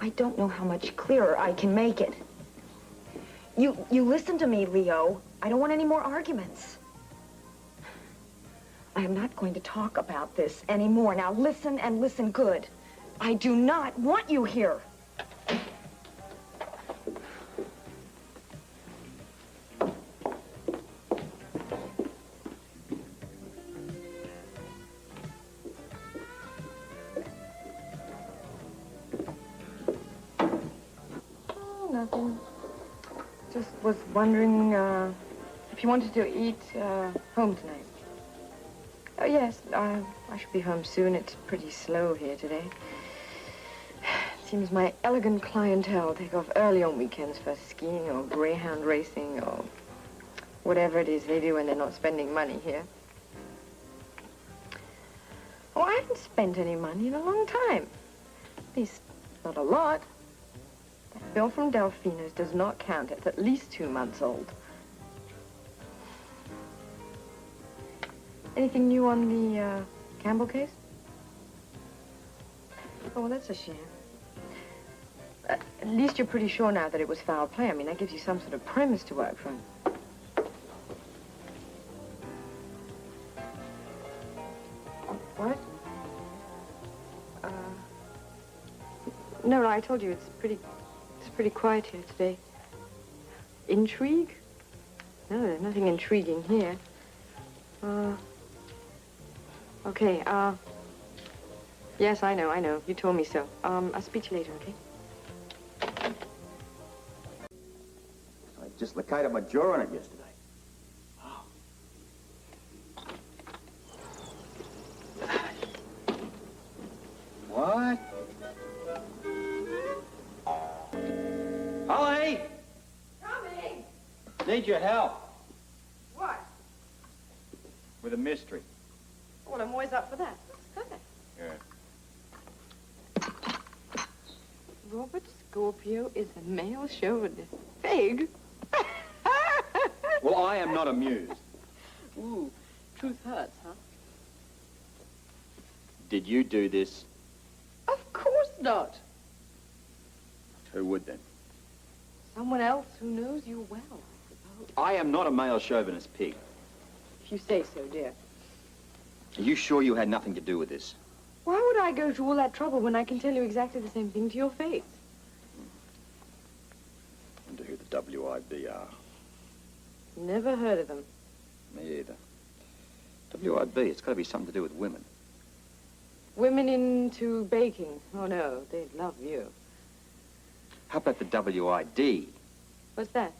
I don't know how much clearer I can make it. You listen to me, Leo. I don't want any more arguments. I am not going to talk about this anymore. Now listen and listen good. I do not want you here. Nothing. Just was wondering if you wanted to eat home tonight. Oh, yes, I should be home soon. It's pretty slow here today. It seems my elegant clientele take off early on weekends for skiing or greyhound racing or whatever it is they do when they're not spending money here. Oh, I haven't spent any money in a long time. At least, not a lot. That bill from Delfino's does not count. It's at least 2 months old. Anything new on the Campbell case? Oh, well, that's a shame. At least you're pretty sure now that it was foul play. I mean, that gives you some sort of premise to work from. What? No, I told you it's pretty quiet here today. Intrigue? No, there's nothing intriguing here. Okay, yes, I know. You told me so. I'll speak to you later, okay? I just located my jaw on it yesterday. What? Holly! Coming! Need your help. What? With a mystery. Well, I'm always up for that. Go ahead. Yeah. Robert Scorpio is a male chauvinist. Fig? Well, I am not amused. Ooh, truth hurts, huh? Did you do this? Of course not. Who would then? Someone else who knows you well, I suppose. I am not a male chauvinist pig. If you say so, dear. Are you sure you had nothing to do with this? Why would I go to all that trouble when I can tell you exactly the same thing to your face? I wonder who the W.I.B are. Never heard of them. Me either. W.I.B, it's got to be something to do with women. Women into baking. Oh, no, they'd love you. How about the W.I.D? What's that?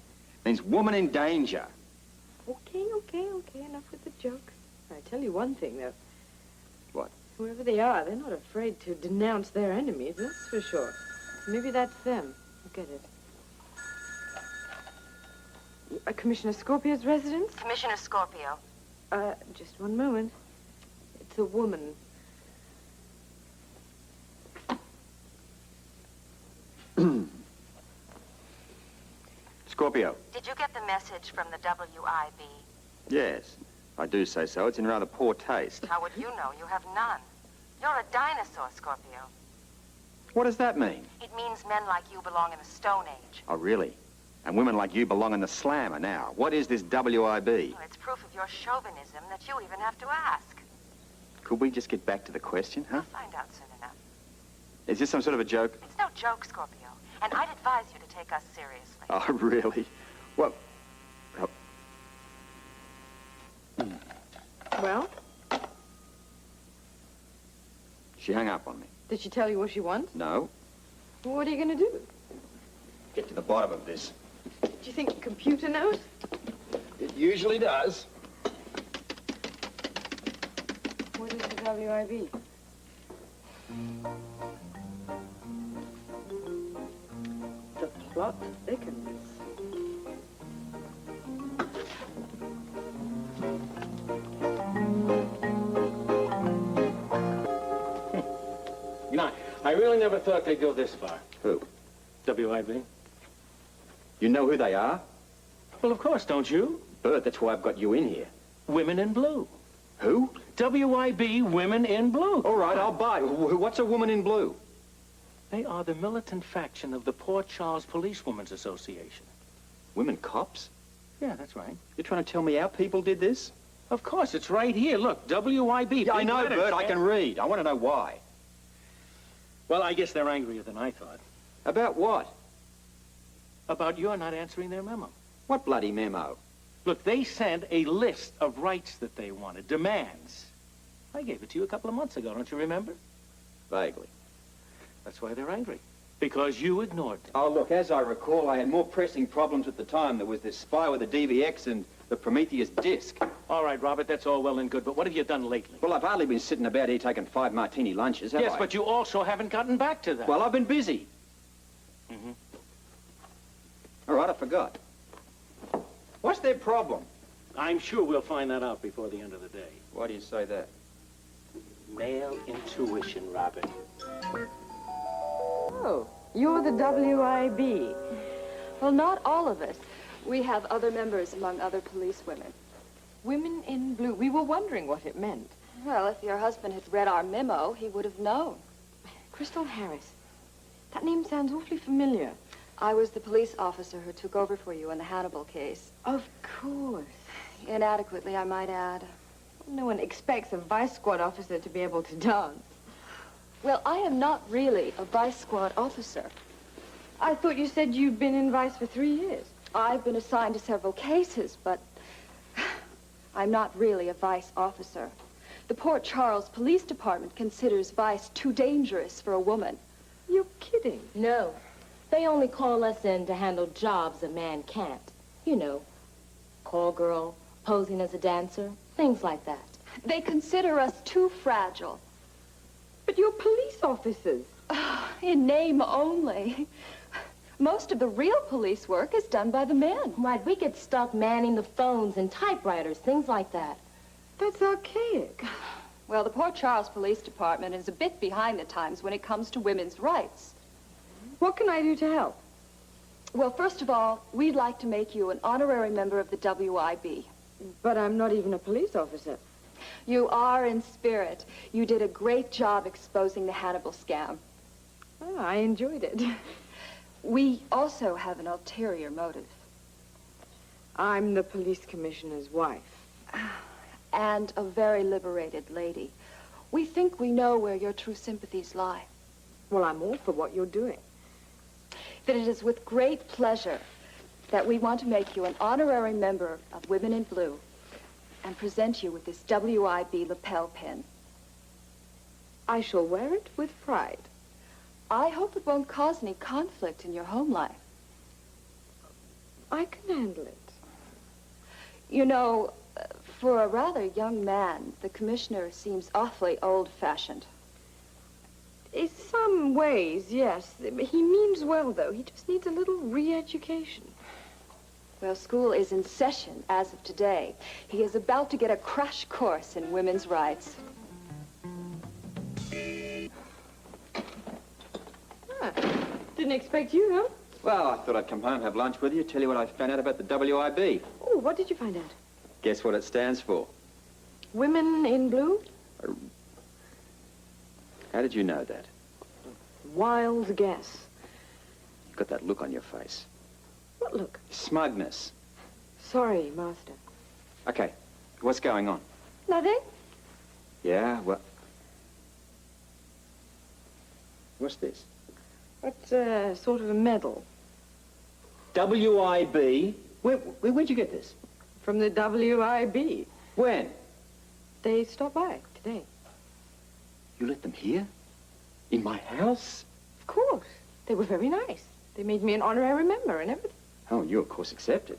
Means woman in danger. Okay, enough with the jokes. I tell you one thing, though. What? Whoever they are, they're not afraid to denounce their enemies, that's for sure. Maybe that's them. Look at it. Commissioner Scorpio's residence? Commissioner Scorpio. Just one moment. It's a woman. Scorpio. Did you get the message from the W.I.B? Yes, I do say so. It's in rather poor taste. How would you know? You have none. You're a dinosaur, Scorpio. What does that mean? It means men like you belong in the Stone Age. Oh, really? And women like you belong in the slammer now. What is this W.I.B? Well, it's proof of your chauvinism that you even have to ask. Could we just get back to the question, huh? You'll find out soon enough. Is this some sort of a joke? It's no joke, Scorpio. And I'd advise you to take us seriously. Oh, really? Well... Well? She hung up on me. Did she tell you what she wants? No. Well, what are you going to do? Get to the bottom of this. Do you think the computer knows? It usually does. What is the W.I.B? The plot thickens. You know, I really never thought they'd go this far. Who? W.I.B. You know who they are? Well, of course, don't you? Bert, that's why I've got you in here. Women in blue. Who? W.I.B. Women in blue. All right, I'll buy. What's a woman in blue? They are the militant faction of the Port Charles Policewomen's Association. Women cops? Yeah, that's right. You're trying to tell me our people did this? Of course, it's right here. Look, W.I.B. Yeah, I big know, letters, Bert. I man. can read. I want to know why. Well, I guess they're angrier than I thought. About what? About your not answering their memo. What bloody memo? Look, they sent a list of rights that they wanted, demands. I gave it to you a couple of months ago, don't you remember? Vaguely. That's why they're angry. Because you ignored them. Oh, look, as I recall, I had more pressing problems at the time. There was this spy with the DVX and the Prometheus disc. All right, Robert, that's all well and good, but what have you done lately? Well, I've hardly been sitting about here taking 5 martini lunches, have I? Yes, but you also haven't gotten back to that. Well, I've been busy. Mm-hmm. All right, I forgot. What's their problem? I'm sure we'll find that out before the end of the day. Why do you say that? Male intuition, Robert. Oh, you're the W.I.B. Well, not all of us. We have other members among other policewomen. Women in blue. We were wondering what it meant. Well, if your husband had read our memo, he would have known. Crystal Harris. That name sounds awfully familiar. I was the police officer who took over for you in the Hannibal case. Of course. Inadequately, I might add. No one expects a vice squad officer to be able to dance. Well, I am not really a vice squad officer. I thought you said you'd been in vice for 3 years. I've been assigned to several cases, but I'm not really a vice officer. The Port Charles Police Department considers vice too dangerous for a woman. You're kidding. No. They only call us in to handle jobs a man can't. You know, call girl, posing as a dancer, things like that. They consider us too fragile. But you're police officers. In name only. Most of the real police work is done by the men. Right, we get stuck manning the phones and typewriters, things like that. That's archaic. Well, the Port Charles Police Department is a bit behind the times when it comes to women's rights. What can I do to help? Well, first of all, we'd like to make you an honorary member of the W.I.B. But I'm not even a police officer. You are in spirit. You did a great job exposing the Hannibal scam. Oh, I enjoyed it. We also have an ulterior motive. I'm the police commissioner's wife. And a very liberated lady. We think we know where your true sympathies lie. Well, I'm all for what you're doing. That it is with great pleasure that we want to make you an honorary member of Women in Blue and present you with this W.I.B. lapel pin. I shall wear it with pride. I hope it won't cause any conflict in your home life. I can handle it. You know, for a rather young man, the commissioner seems awfully old-fashioned. In some ways, yes. He means well, though. He just needs a little re-education. Well, school is in session as of today. He is about to get a crash course in women's rights. Didn't expect you, huh? Well, I thought I'd come home, have lunch with you, tell you what I found out about the W.I.B. Oh, what did you find out? Guess what it stands for? Women in blue? How did you know that? Wild guess. You've got that look on your face. What look? Smugness. Sorry, Master. Okay, what's going on? Nothing? Yeah, well... What's this? It's sort of a medal. W.I.B.? Where'd you get this? From the W.I.B. When? They stopped by today. You let them here? In my house? Of course. They were very nice. They made me an honorary member and everything. Oh, and you, of course, accepted.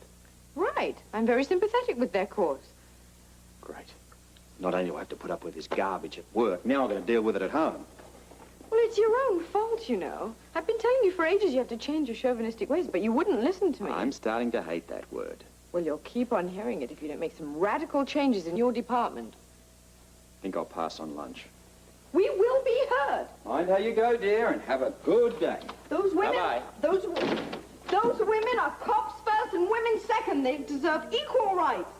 Right. I'm very sympathetic with their cause. Great. Not only do I have to put up with this garbage at work, now I'm going to deal with it at home. Well, it's your own fault, you know. I've been telling you for ages you have to change your chauvinistic ways, but you wouldn't listen to me. I'm starting to hate that word. Well, you'll keep on hearing it if you don't make some radical changes in your department. Think I'll pass on lunch. We will be heard. Mind how you go, dear, and have a good day. Those women... Bye-bye. Those women are cops first and women second. They deserve equal rights.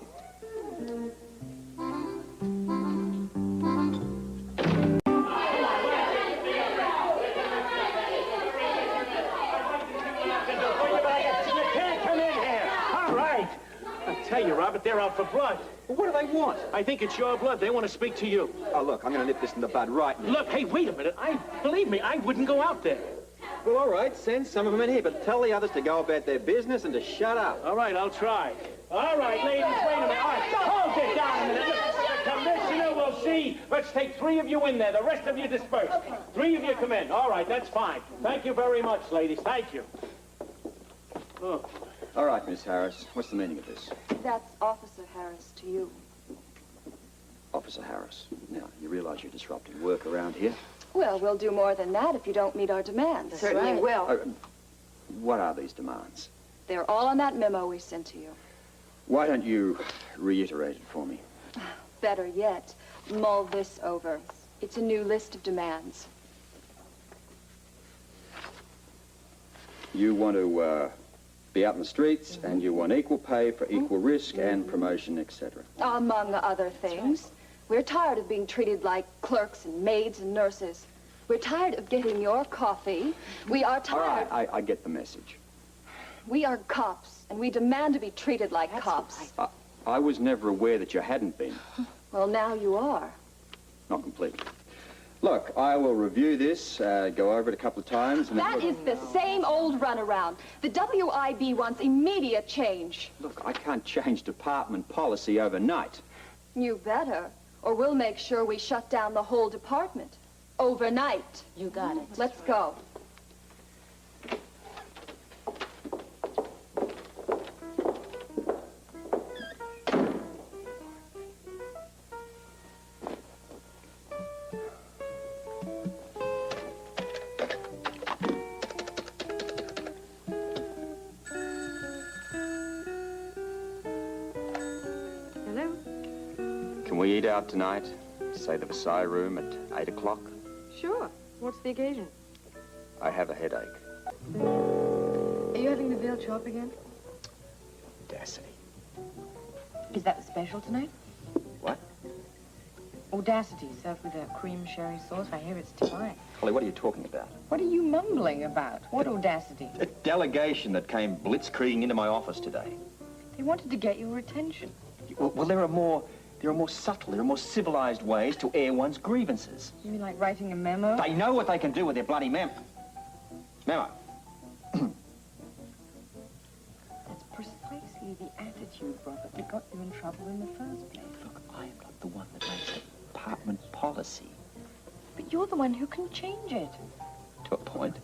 tell you, Robert, they're out for blood. Well, what do they want? I think it's your blood. They want to speak to you. Oh, look, I'm going to nip this in the bud right now. Look, hey, wait a minute. Believe me, I wouldn't go out there. Well, all right, send some of them in here, but tell the others to go about their business and to shut up. All right, I'll try. All right, ladies, wait a minute. All right, hold it down a minute. The commissioner will see. Let's take 3 of you in there. The rest of you disperse. 3 of you come in. All right, that's fine. Thank you very much, ladies. Thank you. Oh. All right, Miss Harris, what's the meaning of this? That's Officer Harris to you. Officer Harris, now, you realize you're disrupting work around here? Well, we'll do more than that if you don't meet our demands. Certainly will. What are these demands? They're all on that memo we sent to you. Why don't you reiterate it for me? Better yet, mull this over. It's a new list of demands. You want to be out in the streets, and you want equal pay for equal risk and promotion, etc. Among other things. We're tired of being treated like clerks and maids and nurses. We're tired of getting your coffee. We are All tired... right, I get the message. We are cops, and we demand to be treated like cops. I was never aware that you hadn't been. Well, now you are. Not completely. Look, I will review this, go over it a couple of times, and then... That is the same old runaround. The W.I.B. wants immediate change. Look, I can't change department policy overnight. You better, or we'll make sure we shut down the whole department. Overnight. You got it. Let's go. Hello? Can we eat out tonight? Say the Versailles room at 8 o'clock? Sure. What's the occasion? I have a headache. Are you having the veal chop again? Audacity. Is that the special tonight? What? Audacity, served with a cream sherry sauce. I hear it's divine. Holly, what are you talking about? What are you mumbling about? What audacity? A delegation that came blitzkrieging into my office today. They wanted to get your attention. Well, there are more subtle, there are more civilized ways to air one's grievances. You mean like writing a memo? They know what they can do with their bloody memo. That's precisely the attitude, Robert, that got you in trouble in the first place. Look, I am not the one that makes department policy. But you're the one who can change it. To a point.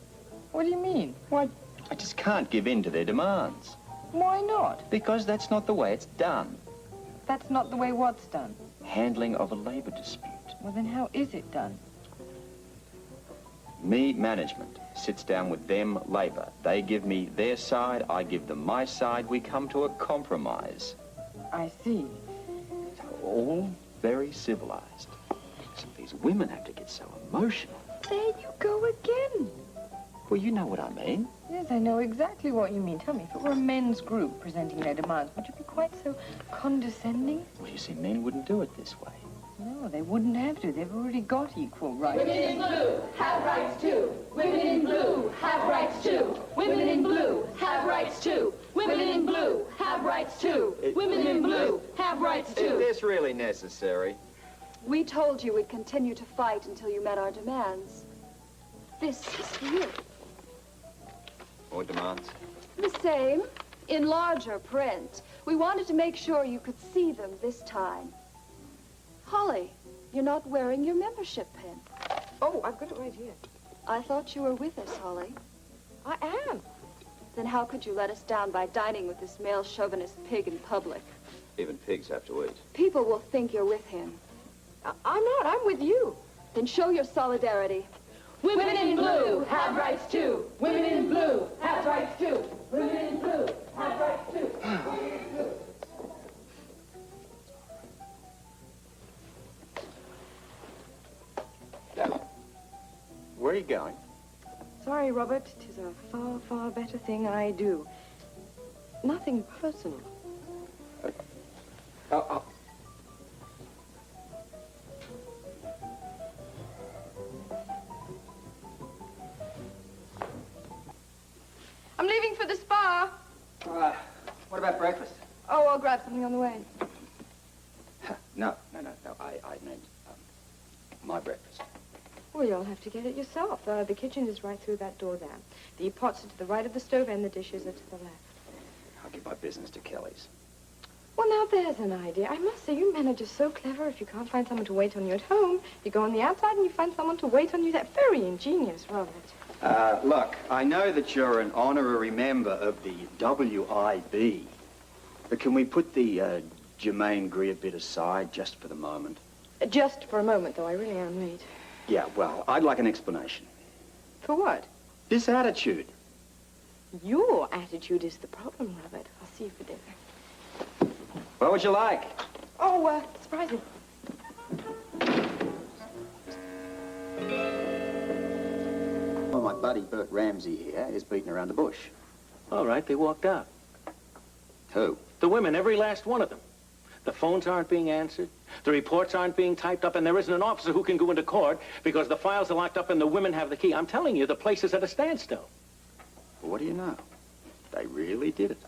What do you mean? Why, I just can't give in to their demands. Why not? Because that's not the way it's done. That's not the way what's done. Handling of a labor dispute. Well, then how is it done? Me, management, sits down with them, labor. They give me their side, I give them my side. We come to a compromise. I see. All very civilized. So these women have to get so emotional. There you go again. Well, you know what I mean. Yes, I know exactly what you mean. Tell me, if it were a men's group presenting their demands, would you be quite so condescending? Well, you see, men wouldn't do it this way. No, they wouldn't have to. They've already got equal rights. Women in blue have rights too. Women in blue have rights too. Women in blue have rights too. Women in blue have rights too. Women in blue have rights Is too. this really necessary? We told you we'd continue to fight until you met our demands. This is for you. More demands? The same, in larger print. We wanted to make sure you could see them this time. Holly, you're not wearing your membership pin. Oh, I've got it right here. I thought you were with us, Holly. I am. Then how could you let us down by dining with this male chauvinist pig in public? Even pigs have to eat. People will think you're with him. I'm not. I'm with you. Then show your solidarity. Women in blue have rights too. Women in blue have rights too. Women in blue have rights too. Where are you going? Sorry, Robert. 'Tis a far, far better thing I do. Nothing personal. I'm leaving for the spa. What about breakfast? Oh, I'll grab something on the way. No. I meant my breakfast. Well, you'll have to get it yourself. The kitchen is right through that door there. The pots are to the right of the stove and the dishes are to the left. I'll give my business to Kelly's. Well, now there's an idea. I must say, you men are just so clever. If you can't find someone to wait on you at home, you go on the outside and you find someone to wait on you there. Very ingenious, Robert. Look, I know that you're an honorary member of the W.I.B, but can we put the Jermaine Greer bit aside just for the moment? Just for a moment, though. I really am late. Yeah, well, I'd like an explanation. For what? This attitude. Your attitude is the problem, Robert. I'll see you for dinner. What would you like? Oh, surprising. Well, my buddy Bert Ramsey here is beating around the bush. All right, they walked out. Who? The women, every last one of them. The phones aren't being answered, the reports aren't being typed up, and there isn't an officer who can go into court because the files are locked up and the women have the key. I'm telling you, the place is at a standstill. Well, what do you know? They really did it.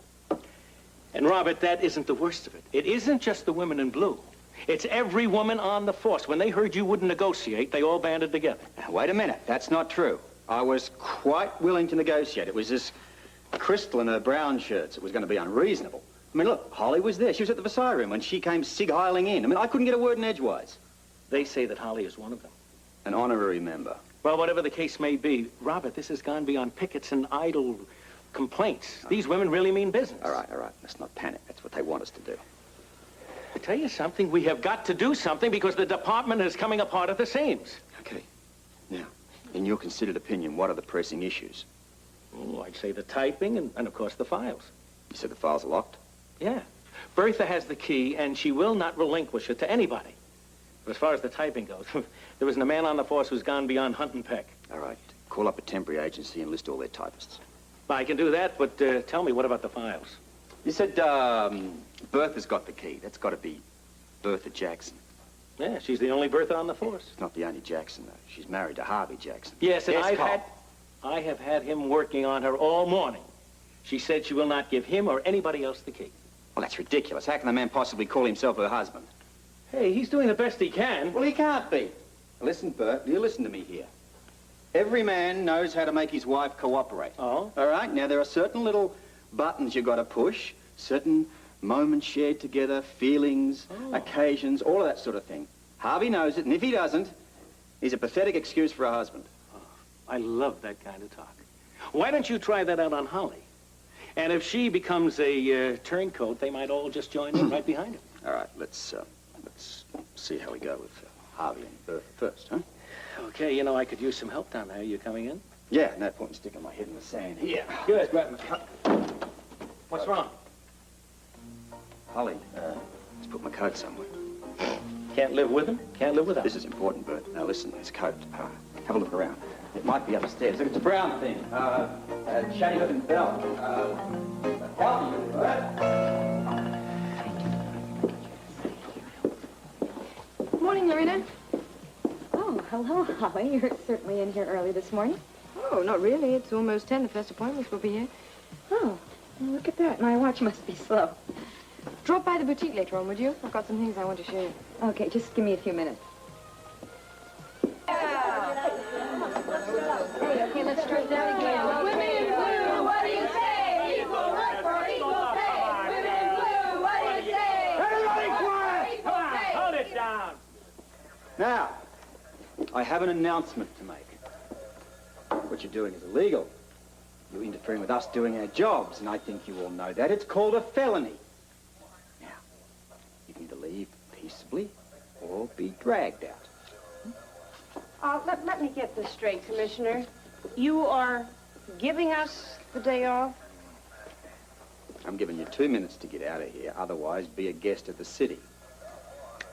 And, Robert, that isn't the worst of it. It isn't just the women in blue. It's every woman on the force. When they heard you wouldn't negotiate, they all banded together. Now, wait a minute. That's not true. I was quite willing to negotiate. It was this Crystal in her brown shirts. It was going to be unreasonable. I mean, look, Holly was there. She was at the Versailles room when she came sig-heiling in. I mean, I couldn't get a word in edgewise. They say that Holly is one of them. An honorary member. Well, whatever the case may be, Robert, this has gone beyond pickets and idle complaints. These women really mean business. All right. Let's not panic. That's what they want us to do. I tell you something, we have got to do something because the department is coming apart at the seams. Okay. Now, in your considered opinion, what are the pressing issues? Oh, I'd say the typing and of course, the files. You said the files are locked? Yeah. Bertha has the key, and she will not relinquish it to anybody. But as far as the typing goes, there isn't a man on the force who's gone beyond hunt and peck. All right. Call up a temporary agency and list all their typists. I can do that, but tell me, what about the files? You said, Bertha's got the key. That's got to be Bertha Jackson. Yeah, she's the only Bertha on the force. She's not the only Jackson, though. She's married to Harvey Jackson. Yes, and Yes, I have had him working on her all morning. She said she will not give him or anybody else the key. Well, that's ridiculous. How can a man possibly call himself her husband? Hey, he's doing the best he can. Well, he can't be. Listen, Bert, you listen to me here. Every man knows how to make his wife cooperate. Oh? All right? Now, there are certain little buttons you've got to push, certain moments shared together, feelings, occasions, all of that sort of thing. Harvey knows it, and if he doesn't, he's a pathetic excuse for a husband. I love that kind of talk. Why don't you try that out on Holly? And if she becomes a turncoat, they might all just join in right behind her. All right, let's see how we go with Harvey and Bertha first, huh? Okay, you know, I could use some help down there. You coming in? Yeah, no point in sticking my head in the sand here. Good, grab my... What's wrong? Holly, let's put my coat somewhere. Can't live with him? Can't live without him. This is important, Bert. Now, listen, this coat. Have a look around. It might be upstairs. Look, it's a brown thing. Shady looking belt. Help me, Bert. Morning, Lorena. Oh, hello, Holly. You're certainly in here early this morning. Oh, not really. It's almost 10. The first appointments will be here. Oh, well, look at that. My watch must be slow. Drop by the boutique later on, would you? I've got some things I want to show you. Okay, just give me a few minutes. Okay, let's start that again. Women in blue, what do you say? Equal work for equal pay. Women in blue, what do you say? Everybody quiet! Come on, hold it down. Now, I have an announcement to make. What you're doing is illegal. You're interfering with us doing our jobs, and I think you all know that. It's called a felony. Now, you can either leave peaceably or be dragged out. Let me get this straight, Commissioner. You are giving us the day off? I'm giving you 2 minutes to get out of here. Otherwise, be a guest at the city.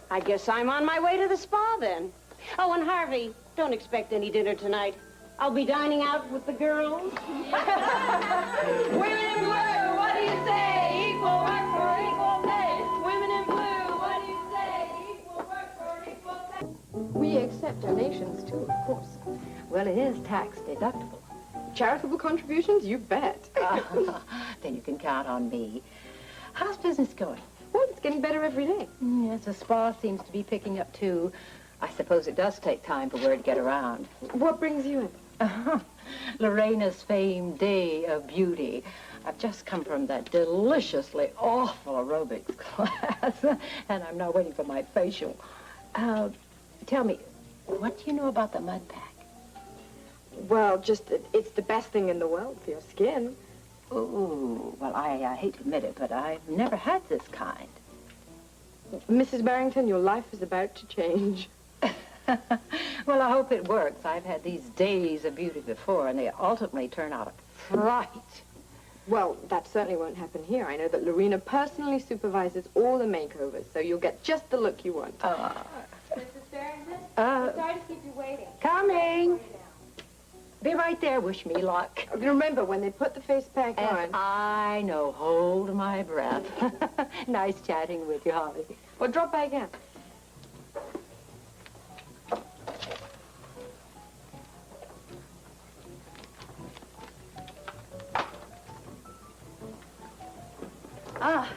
I guess I'm on my way to the spa, then. Oh, and Harvey, don't expect any dinner tonight. I'll be dining out with the girls. Women in blue, what do you say? Equal work for equal pay. Women in blue, what do you say? Equal work for equal pay. We accept donations, too, of course. Well, it is tax deductible. Charitable contributions? You bet. Then you can count on me. How's business going? Well, it's getting better every day. Yes, the spa seems to be picking up, too. I suppose it does take time for word to get around. What brings you in? Lorena's famed day of beauty. I've just come from that deliciously awful aerobics class, and I'm now waiting for my facial. Tell me, what do you know about the mud pack? Well, just it's the best thing in the world for your skin. Ooh, well, I hate to admit it, but I've never had this kind. Mrs. Barrington, your life is about to change. Well, I hope it works. I've had these days of beauty before, and they ultimately turn out a fright. Well, that certainly won't happen here. I know that Lorena personally supervises all the makeovers, so you'll get just the look you want. Mrs. Barrington? Sorry to keep you waiting. Coming! Be right there. Wish me luck. Remember, when they put the face pack on... I know. Hold my breath. Nice chatting with you, Holly. Well, drop by again. Ah,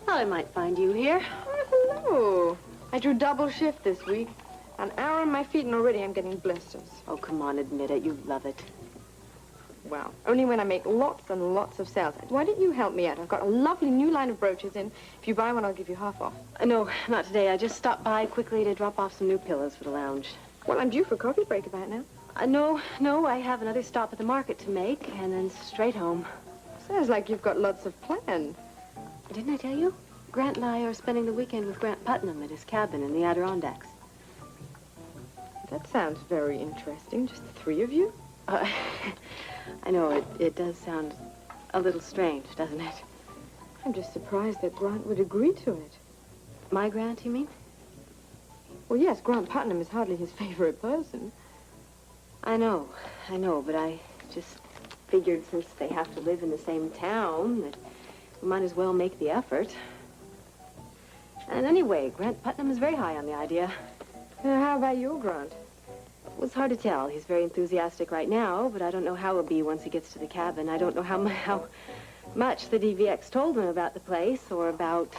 thought I might find you here. Oh, hello. I drew double shift this week. An hour on my feet, and already I'm getting blisters. Oh, come on, admit it. You love it. Well, only when I make lots and lots of sales. Why don't you help me out? I've got a lovely new line of brooches in. If you buy one, I'll give you half off. No, not today. I just stopped by quickly to drop off some new pillows for the lounge. Well, I'm due for a coffee break about now. No, I have another stop at the market to make, and then straight home. Sounds like you've got lots of plans. Didn't I tell you? Grant and I are spending the weekend with Grant Putnam at his cabin in the Adirondacks. That sounds very interesting. Just the three of you? I know, it does sound a little strange, doesn't it? I'm just surprised that Grant would agree to it. My Grant, you mean? Well, yes, Grant Putnam is hardly his favorite person. I know, but I just figured since they have to live in the same town that we might as well make the effort. And anyway, Grant Putnam is very high on the idea. How about your Grant? Well, it's hard to tell. He's very enthusiastic right now, but I don't know how he'll be once he gets to the cabin. I don't know how much the DVX told him about the place or about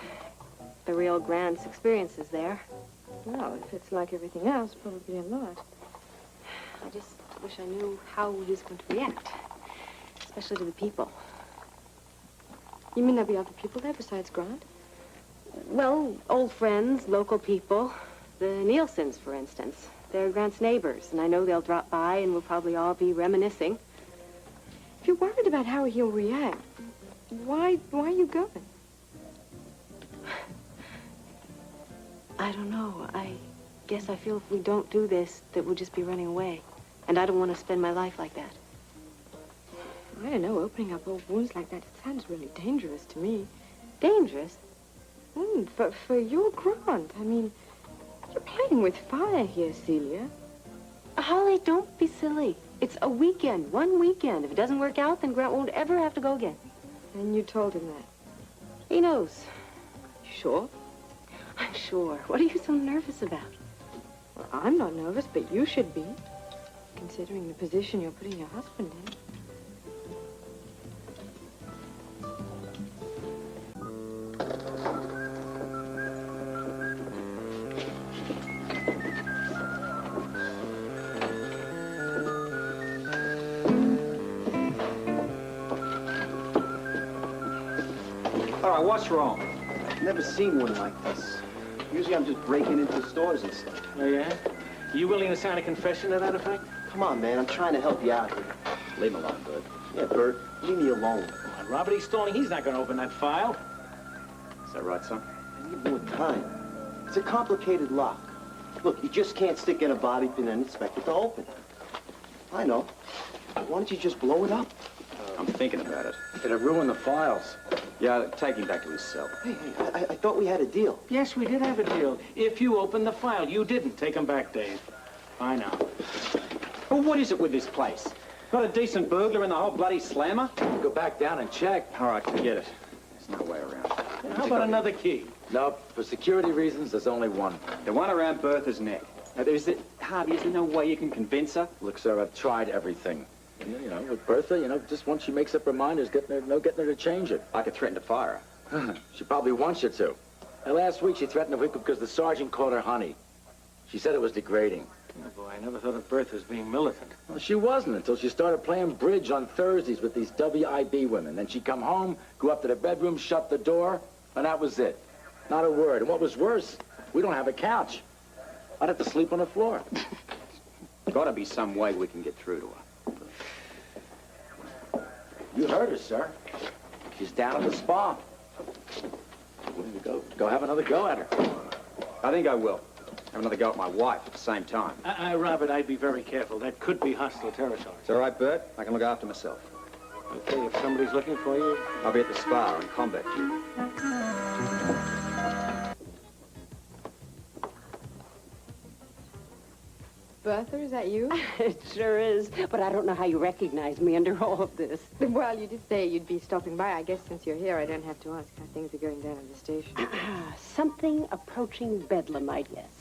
the real Grant's experiences there. Well, if it's like everything else, probably a lot. I just wish I knew how he's going to react, especially to the people. You mean there'll be other people there besides Grant? Well, old friends, local people. The Nielsen's, for instance. They're Grant's neighbors, and I know they'll drop by and we'll probably all be reminiscing. If you're worried about how he'll react, why are you going? I don't know. I guess I feel if we don't do this, that we'll just be running away. And I don't want to spend my life like that. I don't know, opening up old wounds like that, it sounds really dangerous to me. Dangerous? For your Grant, I mean, you're playing with fire here, Celia. Holly, don't be silly. It's a weekend, one weekend. If it doesn't work out, then Grant won't ever have to go again. And you told him that? He knows. You sure? I'm sure. What are you so nervous about? Well, I'm not nervous, but you should be, considering the position you're putting your husband in. All right, what's wrong? I've never seen one like this. Usually I'm just breaking into stores and stuff. Oh, yeah? You willing to sign a confession to that effect? Come on, man. I'm trying to help you out here. Leave him alone, Bert. Yeah, Bert. Leave me alone. Come on, Robert E. Stalling, he's not going to open that file. Is that right, son? I need more time. It's a complicated lock. Look, you just can't stick in a bobby pin and expect it to open. I know. Why don't you just blow it up? I'm thinking about it. It'll ruin the files. Yeah, take him back to his cell. Hey, I thought we had a deal. Yes, we did have a deal. If you open the file, you didn't. Take him back, Dave. I know. Well, what is it with this place? Not a decent burglar in the whole bloody slammer? Go back down and check. All right, forget it. There's no way around. How about another key? No, for security reasons, there's only one. The one around Bertha's neck. Now, Harvey, is there no way you can convince her? Look, sir, I've tried everything. And, you know, with Bertha, just once she makes up her mind, there's no getting her to change it. I could threaten to fire her. She probably wants you to. And last week she threatened to whip because the sergeant called her honey. She said it was degrading. Oh, boy, I never thought of Bertha as being militant. Well, she wasn't until she started playing bridge on Thursdays with these W.I.B women. Then she'd come home, go up to the bedroom, shut the door, and that was it. Not a word. And what was worse, we don't have a couch. I'd have to sleep on the floor. Gotta be some way we can get through to her. You heard her, sir. She's down at the spa. Go have another go at her. I think I will. Have another go at my wife at the same time. Robert, I'd be very careful. That could be hostile territory. It's all right, Bert. I can look after myself. Okay, if somebody's looking for you... I'll be at the spa on combat duty. Bertha, is that you? It sure is, but I don't know how you recognize me under all of this. Well, you did say you'd be stopping by. I guess since you're here, I don't have to ask how things are going down at the station. Something approaching bedlam, I guess.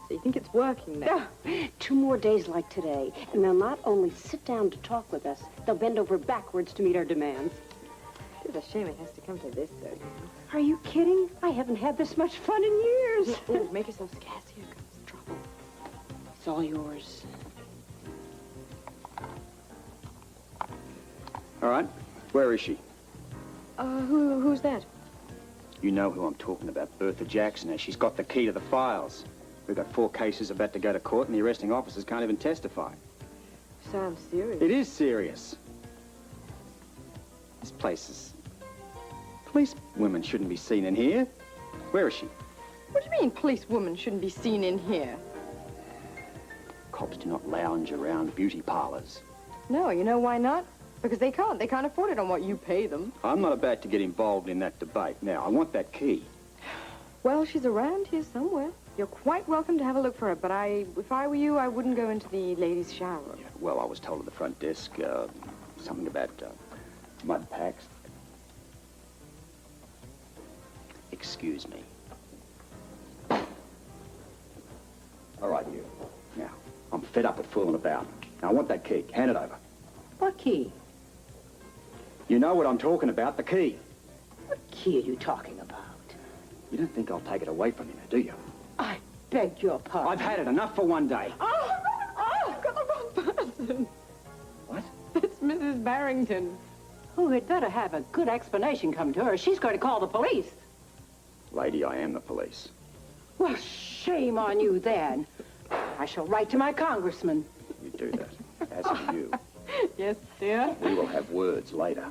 So you think it's working now? 2 more days like today, and they'll not only sit down to talk with us, they'll bend over backwards to meet our demands. It's a shame it has to come to this, though. Are you kidding? I haven't had this much fun in years. Oh, make yourself scarce. Here comes trouble. It's all yours. All right. Where is she? Who's that? You know who I'm talking about, Bertha Jackson. She's got the key to the files. We've got 4 cases about to go to court, and the arresting officers can't even testify. Sounds serious. It is serious. This place is... Police women shouldn't be seen in here. Where is she? What do you mean police women shouldn't be seen in here? Cops do not lounge around beauty parlors. No, you know why not? Because they can't. They can't afford it on what you pay them. I'm not about to get involved in that debate. Now, I want that key. Well, she's around here somewhere. You're quite welcome to have a look for her, but if I were you, I wouldn't go into the ladies' shower room. Yeah, well, I was told at the front desk something about mud packs. Excuse me. All right, you. Now, I'm fed up with fooling about. Now, I want that key. Hand it over. What key? You know what I'm talking about, the key. What key are you talking about? You don't think I'll take it away from you, do you? I beg your pardon. I've had it enough for one day. Oh, I've got the wrong person. What? It's Mrs. Barrington. Oh, we'd better have a good explanation come to her. She's going to call the police. Lady, I am the police. Well, shame on you then. I shall write to my congressman. You do that. As for you. Yes, dear. We will have words later.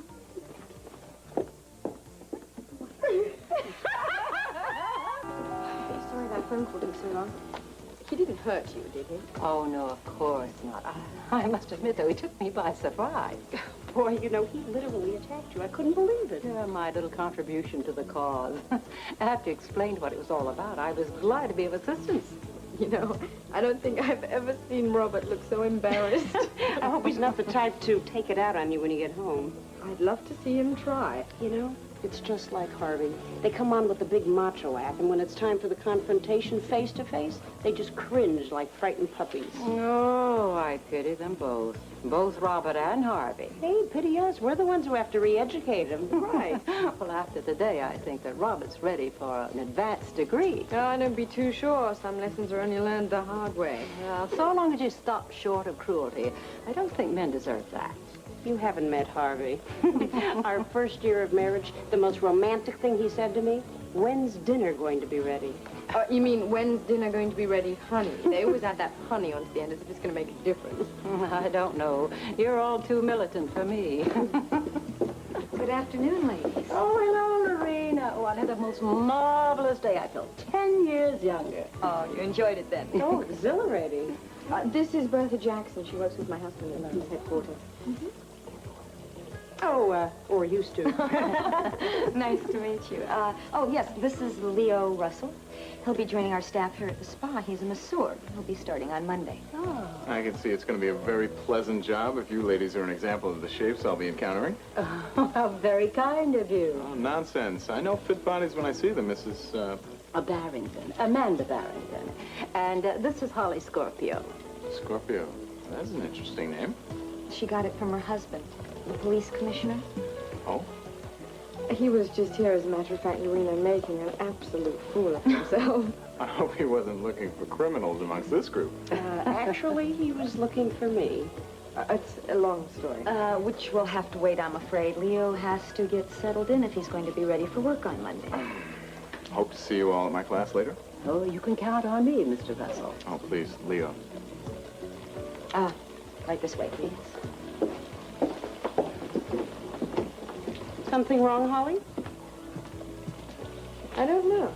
Sorry that phone call took so long. He didn't hurt you, did he? Oh, no, of course not. I must admit, though, he took me by surprise. Boy, you know, he literally attacked you. I couldn't believe it. Yeah, my little contribution to the cause. After he explained what it was all about, I was glad to be of assistance. You know, I don't think I've ever seen Robert look so embarrassed. I hope he's not the type to take it out on you when you get home. I'd love to see him try. You know, it's just like Harvey. They come on with the big macho act, and when it's time for the confrontation face to face, they just cringe like frightened puppies. Oh, I pity them both. Both Robert and Harvey. Hey, pity us. We're the ones who have to re-educate him. Right. Well, after today, I think that Robert's ready for an advanced degree. Oh, don't be too sure. Some lessons are only learned the hard way. Well, so long as you stop short of cruelty, I don't think men deserve that. You haven't met Harvey. Our first year of marriage, the most romantic thing he said to me, when's dinner going to be ready? You mean, when's dinner going to be ready, honey? They always add that honey onto the end as if it's going to make a difference. I don't know. You're all too militant for me. Good afternoon, ladies. Oh, hello, Lorena. Oh, I had the most marvelous day. I felt 10 years younger. Oh, you enjoyed it then? Oh, exhilarating. This is Bertha Jackson. She works with my husband in the police headquarters. Mm-hmm. Oh, or used to. Nice to meet you. Oh, yes, this is Leo Russell. He'll be joining our staff here at the spa. He's a masseur. He'll be starting on Monday. Oh. I can see it's going to be a very pleasant job if you ladies are an example of the shapes I'll be encountering. Oh, how very kind of you. Oh, nonsense. I know fit bodies when I see them, Mrs. Barrington. Amanda Barrington. And this is Holly Scorpio. Scorpio. That's an interesting name. She got it from her husband, the police commissioner. Oh? He was just here, as a matter of fact, Lorena, making an absolute fool of himself. I hope he wasn't looking for criminals amongst this group. Actually, he was looking for me. It's a long story. Which will have to wait, I'm afraid. Leo has to get settled in if he's going to be ready for work on Monday. Hope to see you all at my class later. Oh, you can count on me, Mr. Russell. Oh, please, Leo. Right this way, please. Something wrong, Holly? I don't know.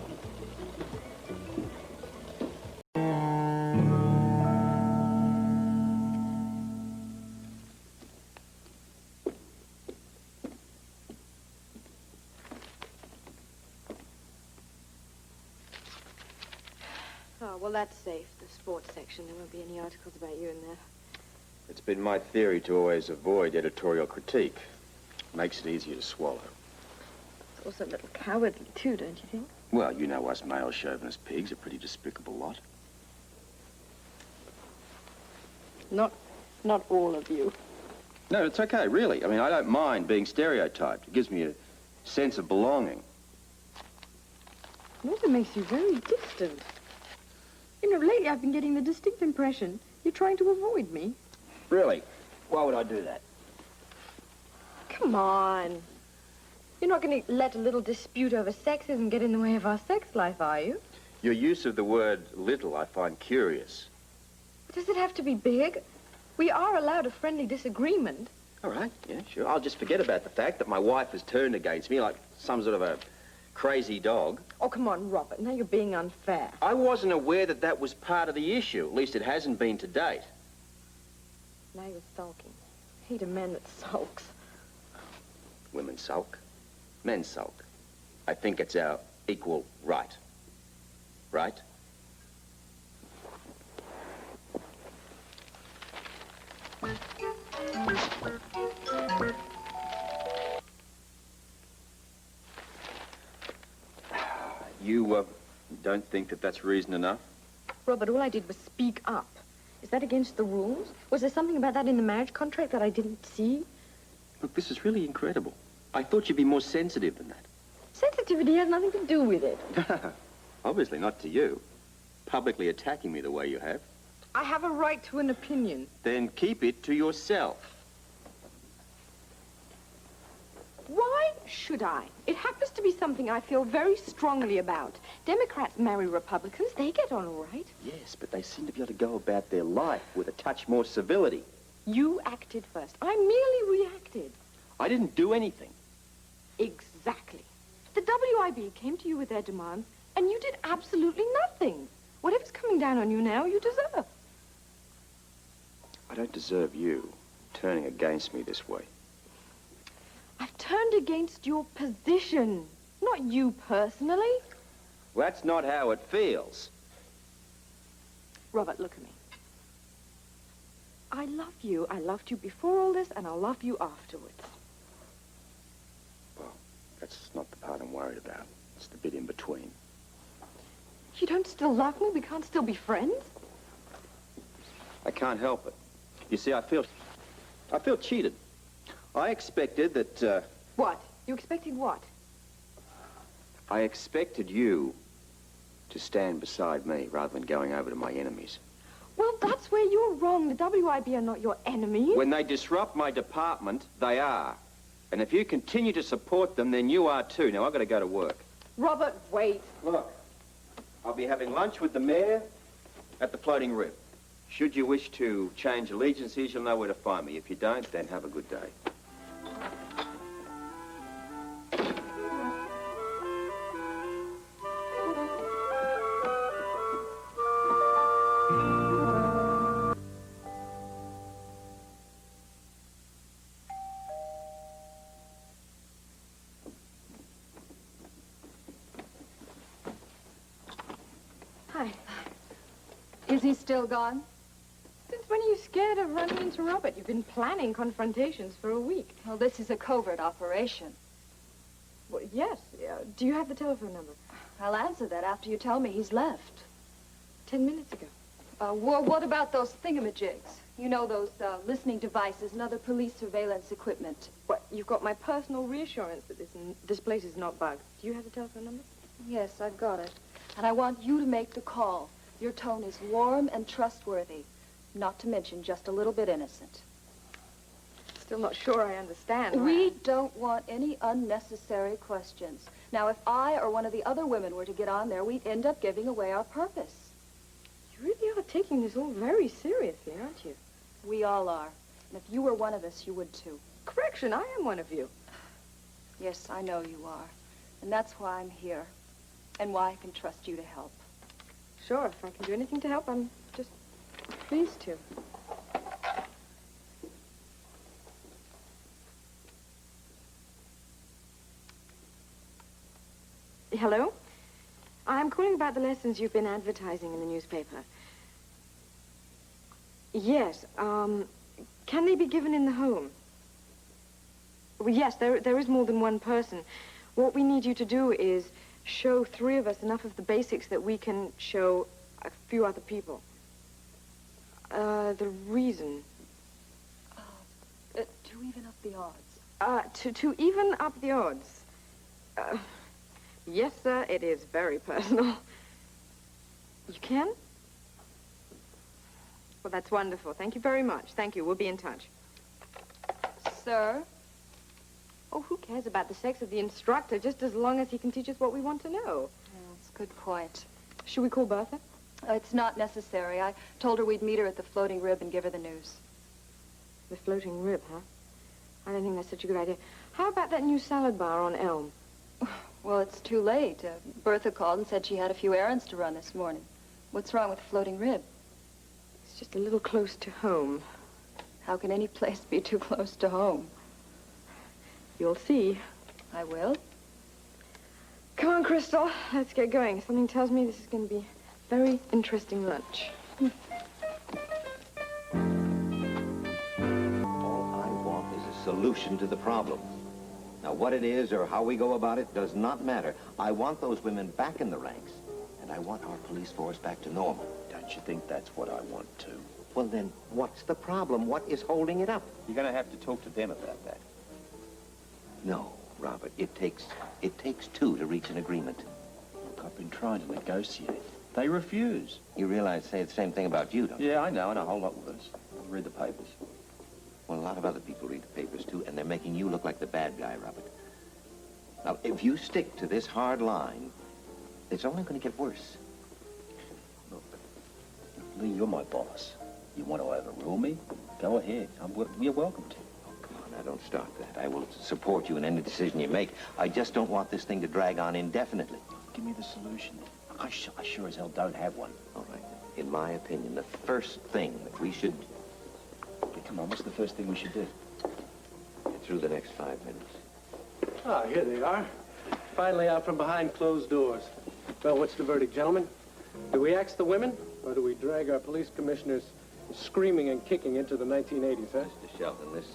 Oh, well, that's safe. The sports section. There won't be any articles about you in there. It's been my theory to always avoid editorial critique. Makes it easier to swallow. It's also a little cowardly, too, don't you think? Well, you know us male chauvinist pigs are a pretty despicable lot. Not all of you. No, it's okay, really. I mean, I don't mind being stereotyped. It gives me a sense of belonging. It also makes you very distant. You know, lately I've been getting the distinct impression you're trying to avoid me. Really? Why would I do that? Come on. You're not going to let a little dispute over sexism get in the way of our sex life, are you? Your use of the word little I find curious. Does it have to be big? We are allowed a friendly disagreement. All right, yeah, sure. I'll just forget about the fact that my wife has turned against me like some sort of a crazy dog. Oh, come on, Robert. Now you're being unfair. I wasn't aware that that was part of the issue. At least it hasn't been to date. Now you're sulking. I hate a man that sulks. Women sulk. Men sulk. I think it's our equal right. Right? You, don't think that that's reason enough? Robert, all I did was speak up. Is that against the rules? Was there something about that in the marriage contract that I didn't see? Look, this is really incredible. I thought you'd be more sensitive than that. Sensitivity has nothing to do with it. Obviously not to you. Publicly attacking me the way you have. I have a right to an opinion. Then keep it to yourself. Why should I? It happens to be something I feel very strongly about. Democrats marry Republicans. They get on all right. Yes, but they seem to be able to go about their life with a touch more civility. You acted first. I merely reacted. I didn't do anything. Exactly. The W.I.B. came to you with their demands, and you did absolutely nothing. Whatever's coming down on you now, you deserve. I don't deserve you turning against me this way. I've turned against your position, not you personally. Well, that's not how it feels. Robert, look at me. I love you. I loved you before all this, and I'll love you afterwards. Well, that's not the part I'm worried about. It's the bit in between. You don't still love me? We can't still be friends? I can't help it. You see, I feel cheated. I expected that, What? You expected what? I expected you to stand beside me rather than going over to my enemies. Well, that's where you're wrong. The W.I.B. are not your enemy. When they disrupt my department, they are. And if you continue to support them, then you are too. Now, I've got to go to work. Robert, wait. Look, I'll be having lunch with the mayor at the Floating Rib. Should you wish to change allegiances, you'll know where to find me. If you don't, then have a good day. Hi. Is he still gone? Since when are you scared of running into Robert? You've been planning confrontations for a week. Well, this is a covert operation. Well, yes. Do you have the telephone number? I'll answer that after you tell me he's left. 10 minutes ago. What about those thingamajigs? You know, those listening devices and other police surveillance equipment. What, you've got my personal reassurance that this place is not bugged. Do you have the telephone number? Yes, I've got it. And I want you to make the call. Your tone is warm and trustworthy, not to mention just a little bit innocent. Still not sure I understand. We don't want any unnecessary questions. Now, if I or one of the other women were to get on there, we'd end up giving away our purpose. You really are taking this all very seriously, aren't you? We all are. And if you were one of us, you would too. Correction, I am one of you. Yes, I know you are. And that's why I'm here. And why I can trust you to help. Sure, if I can do anything to help, I'm just pleased to. Hello? I'm calling about the lessons you've been advertising in the newspaper. Yes, can they be given in the home? Well, yes, there is more than one person. What we need you to do is show 3 of us enough of the basics that we can show a few other people. The reason. To even up the odds. To even up the odds. Yes, sir, it is very personal. You can? Well, that's wonderful. Thank you very much. Thank you. We'll be in touch. Sir? Oh, who cares about the sex of the instructor, just as long as he can teach us what we want to know? That's a good point. Should we call Bertha? It's not necessary. I told her we'd meet her at the Floating Rib and give her the news. The Floating Rib, huh? I don't think that's such a good idea. How about that new salad bar on Elm? Well, it's too late. Bertha called and said she had a few errands to run this morning. What's wrong with the Floating Rib? It's just a little close to home. How can any place be too close to home? You'll see. I will. Come on, Crystal. Let's get going. Something tells me this is going to be a very interesting lunch. All I want is a solution to the problem. Now, what it is or how we go about it does not matter. I want those women back in the ranks, and I want our police force back to normal. Don't you think that's what I want, too? Well, then, what's the problem? What is holding it up? You're going to have to talk to them about that. No, Robert, it takes 2 to reach an agreement. Look, I've been trying to negotiate. They refuse. You realize they say the same thing about you, don't you? Yeah, I know, and a whole lot worse. I read the papers. Well, a lot of other people read the papers, too, and they're making you look like the bad guy, Robert. Now, if you stick to this hard line, it's only going to get worse. Look, Lee, you're my boss. You want to overrule me? Go ahead. You're welcome to. Come on, now, don't start that. I will support you in any decision you make. I just don't want this thing to drag on indefinitely. Give me the solution. I sure as hell don't have one. All right. In my opinion, the first thing that we should... Come on, what's the first thing we should do? Get through the next 5 minutes. Ah, here they are. Finally out from behind closed doors. Well, what's the verdict, gentlemen? Do we axe the women, or do we drag our police commissioners screaming and kicking into the 1980s, huh? Mr. Shelton, this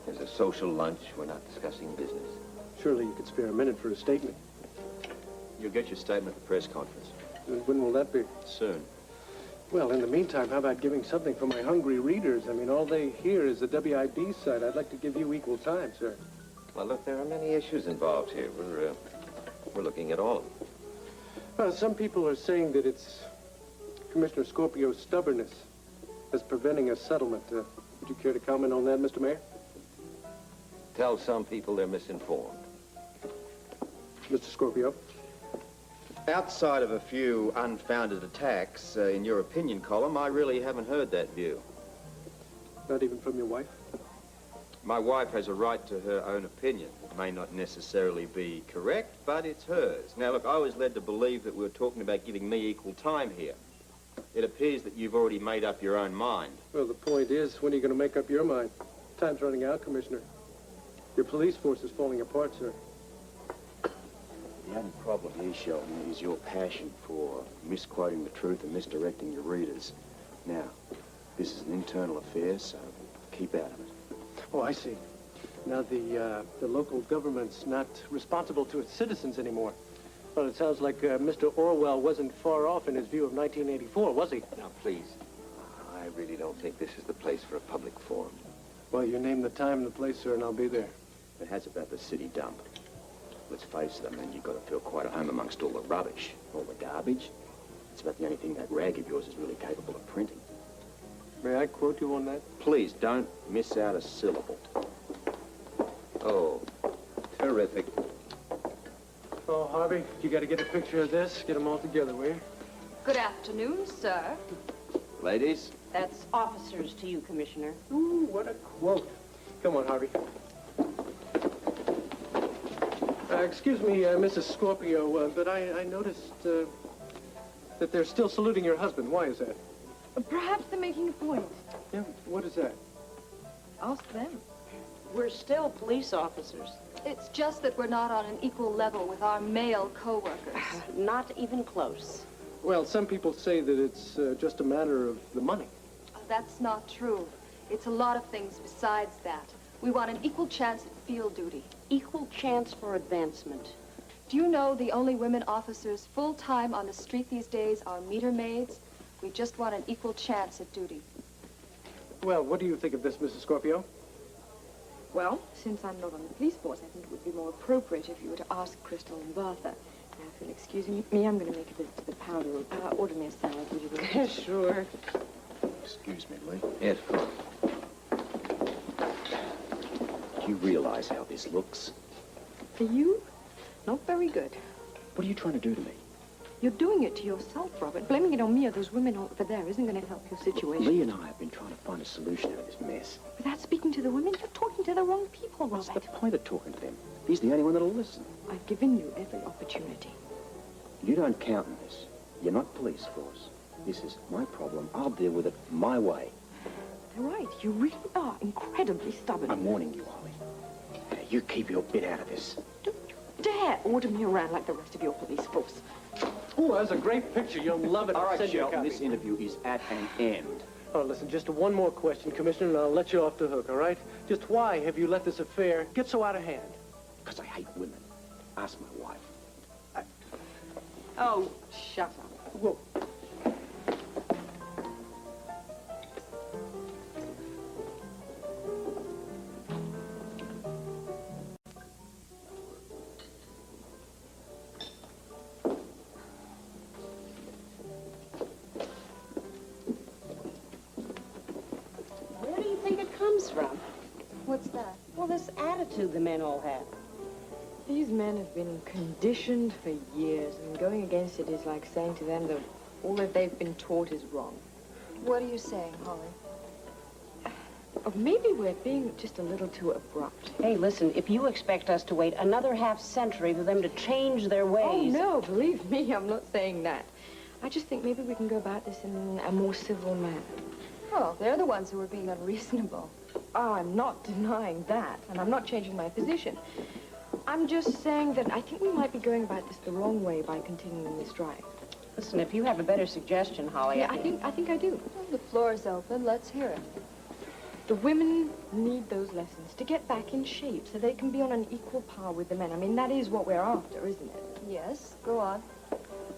is a social lunch. We're not discussing business. Surely you could spare a minute for a statement. You'll get your statement at the press conference. And when will that be? Soon. Well, in the meantime, how about giving something for my hungry readers? I mean, all they hear is the W.I.B side. I'd like to give you equal time, sir. Well, look, there are many issues involved here. We're looking at all of them. Well, some people are saying that it's Commissioner Scorpio's stubbornness that's preventing a settlement. Would you care to comment on that, Mr. Mayor? Tell some people they're misinformed. Mr. Scorpio? Outside of a few unfounded attacks in your opinion column, I really haven't heard that view. Not even from your wife? My wife has a right to her own opinion. It may not necessarily be correct, but it's hers. Now, look, I was led to believe that we were talking about giving me equal time here. It appears that you've already made up your own mind. Well, the point is, when are you going to make up your mind? Time's running out, Commissioner. Your police force is falling apart, sir. The only problem here, Sheldon, is your passion for misquoting the truth and misdirecting your readers. Now, this is an internal affair, so keep out of it. Oh, I see. Now, the local government's not responsible to its citizens anymore. Well, it sounds like Mr. Orwell wasn't far off in his view of 1984, was he? Now, please. I really don't think this is the place for a public forum. Well, you name the time and the place, sir, and I'll be there. It has about the city dump. Let's face it, I mean, you've got to feel quite at home amongst all the rubbish, all the garbage. It's about the only thing that rag of yours is really capable of printing. May I quote you on that? Please don't miss out a syllable. Oh, terrific. Oh, Harvey, you got to get a picture of this. Get them all together, will you? Good afternoon, sir. Ladies? That's officers to you, Commissioner. Ooh, what a quote. Come on, Harvey. Excuse me, Mrs. Scorpio, but I noticed that they're still saluting your husband. Why is that? Perhaps they're making a point. Yeah, what is that? Ask them. We're still police officers. It's just that we're not on an equal level with our male co-workers. Not even close. Well, some people say that it's just a matter of the money. That's not true. It's a lot of things besides that. We want an equal chance at field duty. Equal chance for advancement. Do you know the only women officers full-time on the street these days are meter maids? We just want an equal chance at duty. Well, what do you think of this, Mrs. Scorpio? Well, since I'm not on the police force, I think it would be more appropriate if you were to ask Crystal and Bertha. Now, if you'll excuse me, I'm going to make a visit to the powder room. Order me a salad, would you? Sure. Excuse me, Lee. Yes, of course. Do you realize how this looks? For you? Not very good. What are you trying to do to me? You're doing it to yourself, Robert. Blaming it on me or those women over there isn't going to help your situation. Lee and I have been trying to find a solution out of this mess. Without speaking to the women, you're talking to the wrong people, What's Robert. the point of talking to them? He's the only one that'll listen. I've given you every opportunity. You don't count in this. You're not police force. This is my problem. I'll deal with it my way. They're right. You really are incredibly stubborn. I'm warning you, Holly. Now, you keep your bit out of this. Don't you dare order me around like the rest of your police force. Oh, that's a great picture. You'll love it. All right, Send you a Shelton, copy. this interview is at an end. Oh, listen, just one more question, Commissioner, and I'll let you off the hook, all right? Just why have you let this affair get so out of hand? Because I hate women. Ask my wife. Oh, shut up. Whoa. Where do you think it comes from? What's that? Well, this attitude the men all have. These men have been conditioned for years, and going against it is like saying to them that all that they've been taught is wrong. What are you saying, Holly? Or maybe we're being just a little too abrupt. Hey, listen, if you expect us to wait another half-century for them to change their ways... Oh, no, believe me, I'm not saying that. I just think maybe we can go about this in a more civil manner. Oh, they're the ones who are being unreasonable. Oh, I'm not denying that, and I'm not changing my position. I'm just saying that I think we might be going about this the wrong way by continuing this drive. Listen, if you have a better suggestion, Holly... Yeah, I think I do. Well, the floor is open. Let's hear it. The women need those lessons to get back in shape so they can be on an equal par with the men. I mean, that is what we're after, isn't it? Yes, go on.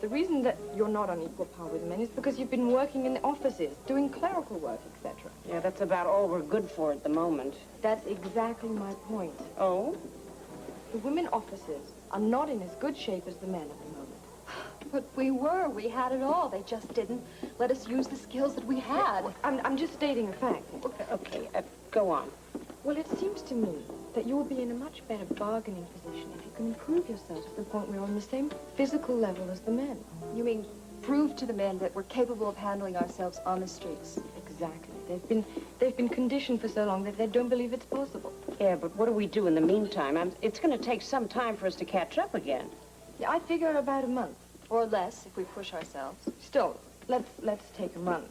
The reason that you're not on equal par with the men is because you've been working in the offices, doing clerical work, etc. Yeah, that's about all we're good for at the moment. That's exactly my point. Oh? The women officers are not in as good shape as the men at the moment. But we were. We had it all. They just didn't let us use the skills that we had. I'm just stating a fact. Okay, go on. Well, it seems to me that you will be in a much better bargaining position if you can improve yourself to the point where you're on the same physical level as the men. You mean prove to the men that we're capable of handling ourselves on the streets? Exactly. They've been conditioned for so long that they don't believe it's possible. Yeah, but what do we do in the meantime? It's going to take some time for us to catch up again. Yeah, I figure about a month. Or less if we push ourselves. Still, let's take a month.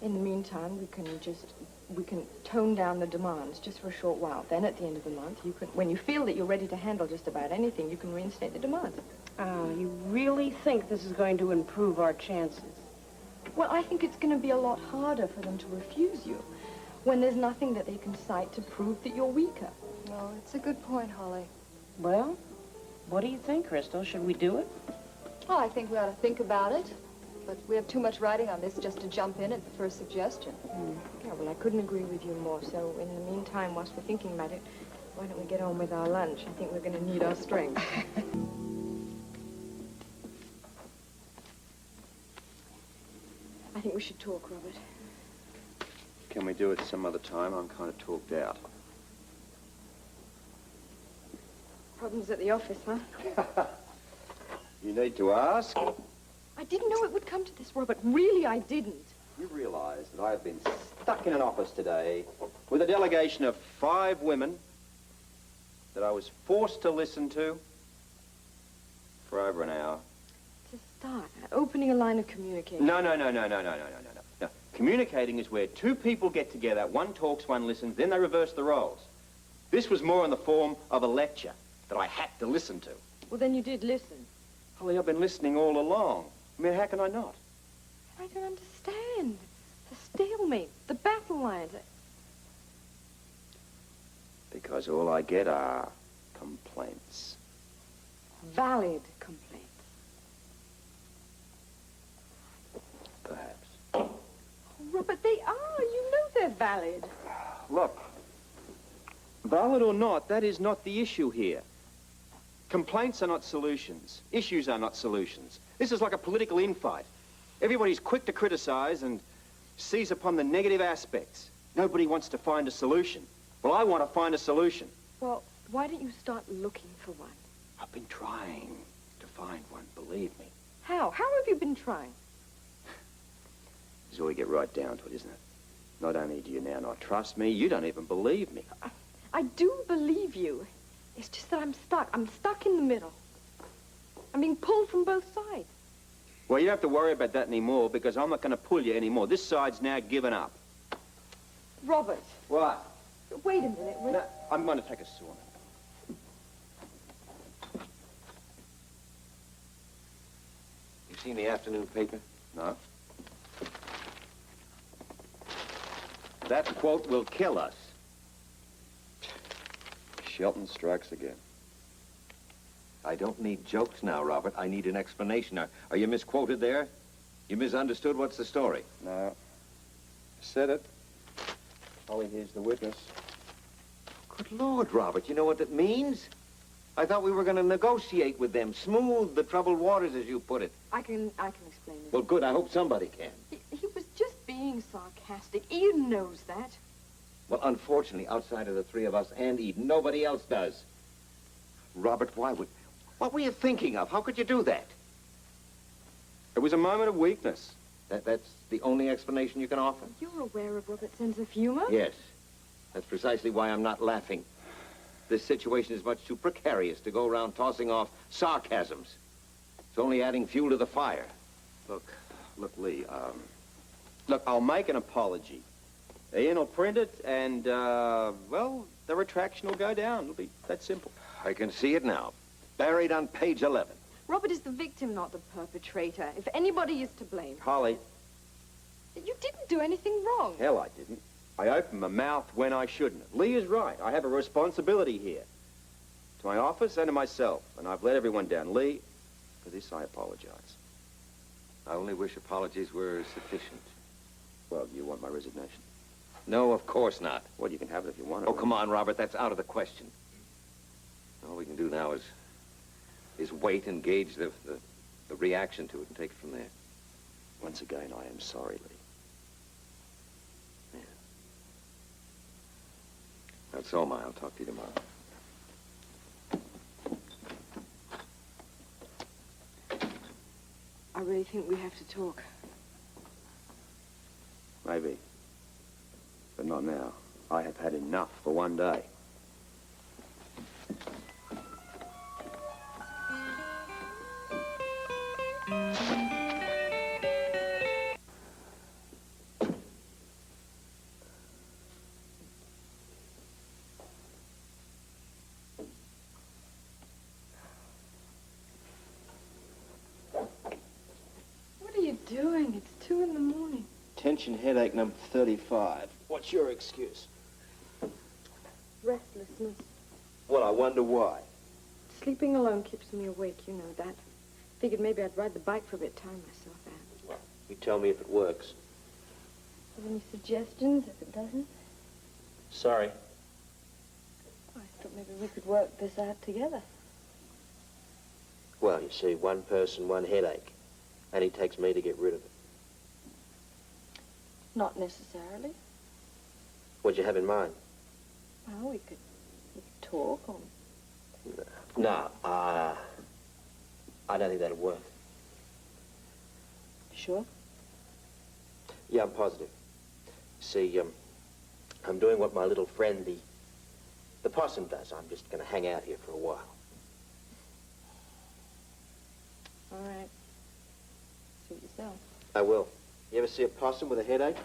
In the meantime, we can tone down the demands just for a short while. Then at the end of the month, when you feel that you're ready to handle just about anything, you can reinstate the demands. You really think this is going to improve our chances? Well, I think it's going to be a lot harder for them to refuse you when there's nothing that they can cite to prove that you're weaker. No, it's a good point, Holly. Well, what do you think, Crystal? Should we do it? Well, I think we ought to think about it. but we have too much riding on this just to jump in at the first suggestion. Yeah, well, I couldn't agree with you more. So in the meantime, whilst we're thinking about it, why don't we get on with our lunch? I think we're going to need our strength. I think we should talk, Robert. Can we do it some other time? I'm kind of talked out. Problems at the office, huh? You need to ask. I didn't know it would come to this, Robert. Really, I didn't. You realize that I have been stuck in an office today with a delegation of 5 women that I was forced to listen to for over an hour. To start, opening a line of communication. No. Communicating is where 2 people get together, one talks, one listens, then they reverse the roles. This was more in the form of a lecture that I had to listen to. Well, then you did listen. Holly, I've been listening all along. I mean, how can I not? I don't understand. The stalemate, the battle lines. Because all I get are complaints. Valid complaints. Perhaps. Oh, Robert, they are. You know they're valid. Look, valid or not, that is not the issue here. Complaints are not solutions. Issues are not solutions. This is like a political infight. Everybody's quick to criticize and seize upon the negative aspects. Nobody wants to find a solution. Well, I want to find a solution. Well, why don't you start looking for one? I've been trying to find one, believe me. How? How have you been trying? This is where we get right down to it, isn't it? Not only do you now not trust me, you don't even believe me. I do believe you. It's just that I'm stuck. I'm stuck in the middle. I'm being pulled from both sides. Well, you don't have to worry about that anymore because I'm not going to pull you anymore. This side's now given up. Robert. What? Wait a minute. No, I'm going to take a sauna. You seen the afternoon paper? No. That quote will kill us. Shelton strikes again. I don't need jokes now, Robert. I need an explanation. Are you misquoted there? You misunderstood? What's the story? No. Said it. Holly, here's the witness. Good Lord, Robert, you know what that means? I thought we were going to negotiate with them, smooth the troubled waters, as you put it. I can explain it. Well, good. I hope somebody can. He was just being sarcastic. Ian knows that. Well, unfortunately, outside of the 3 of us and Eden, nobody else does. Robert, what were you thinking of? How could you do that? It was a moment of weakness. That's the only explanation you can offer? You're aware of Robert's sense of humor? Yes. That's precisely why I'm not laughing. This situation is much too precarious to go around tossing off sarcasms. It's only adding fuel to the fire. Look, Lee, look, I'll make an apology. Ian will print it, and, well, the retraction will go down. It'll be that simple. I can see it now. Buried on page 11. Robert is the victim, not the perpetrator. If anybody is to blame... Holly. You didn't do anything wrong. Hell, I didn't. I opened my mouth when I shouldn't. Lee is right. I have a responsibility here. To my office and to myself. And I've let everyone down. Lee, for this I apologize. I only wish apologies were sufficient. Well, you want my resignation? No, of course not. Well, you can have it if you want it. Oh, come on, Robert. That's out of the question. All we can do now is wait and gauge the reaction to it and take it from there. Once again, I am sorry, Lee. Yeah. That's all, Ma. I'll talk to you tomorrow. I really think we have to talk. Maybe. But not now. I have had enough for one day. What are you doing? It's 2 in the morning. Tension headache number 35. What's your excuse? Restlessness. Well, I wonder why. Sleeping alone keeps me awake, you know that. Figured maybe I'd ride the bike for a bit, tire myself out. Well, You tell me if it works. Have any suggestions if it doesn't? Sorry. I thought maybe we could work this out together. Well, you see, one person, one headache. And he takes me to get rid of it. Not necessarily. What'd you have in mind? Well, we could talk or... No, I don't think that'll work. Sure? Yeah, I'm positive. See, I'm doing what my little friend, the possum does. I'm just going to hang out here for a while. All right. Suit yourself. I will. You ever see a possum with a headache?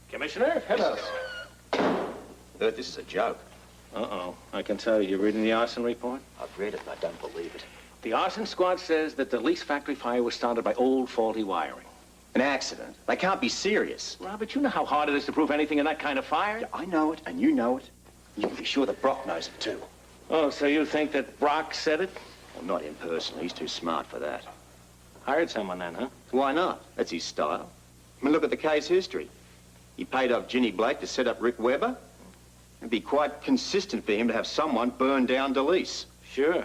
Commissioner, hello. Bert, this is a joke. Uh-oh. I can tell you're reading the arson report? I've read it and I don't believe it. The arson squad says that the lease factory fire was started by old faulty wiring. An accident. They can't be serious. Robert, you know how hard it is to prove anything in that kind of fire? Yeah, I know it, and you know it. You can be sure that Brock knows it, too. Oh, so you think that Brock said it? Well, not him personally. He's too smart for that. Hired someone then, huh? Why not? That's his style. I mean, look at the case history. He paid off Ginny Blake to set up Rick Weber. It'd be quite consistent for him to have someone burn down DeLeese. Sure.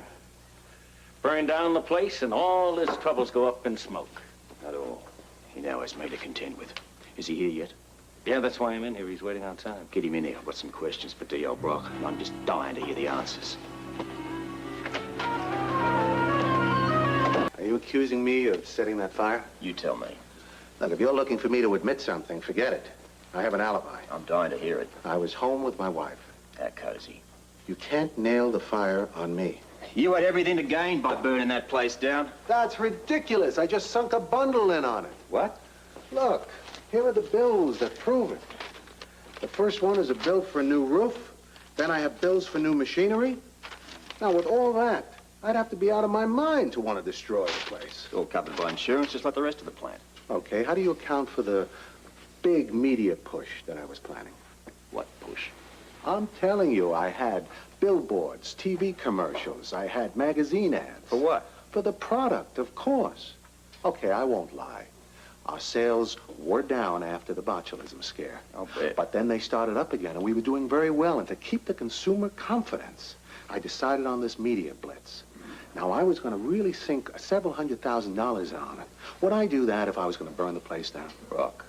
Burn down the place and all his troubles go up in smoke. Not all. He now has me to contend with. Is he here yet? Yeah, that's why I'm in here. He's waiting outside. Get him in here. I've got some questions for D.L. Brock, and I'm just dying to hear the answers. Are you accusing me of setting that fire? You tell me. Look, if you're looking for me to admit something, forget it. I have an alibi. I'm dying to hear it. I was home with my wife. How cozy. You can't nail the fire on me. You had everything to gain by burning that place down. That's ridiculous. I just sunk a bundle in on it. What? Look, here are the bills that prove it. The first one is a bill for a new roof. Then I have bills for new machinery. Now, with all that, I'd have to be out of my mind to want to destroy the place. It's all covered by insurance, just like the rest of the plant. Okay, how do you account for the big media push that I was planning? What push? I'm telling you, I had billboards, TV commercials, I had magazine ads. For what? For the product, of course. Okay, I won't lie. Our sales were down after the botulism scare. I'll bet. But then they started up again, and we were doing very well. And to keep the consumer confidence, I decided on this media blitz. Now, I was going to really sink several $100,000 on it. Would I do that if I was going to burn the place down? Brock,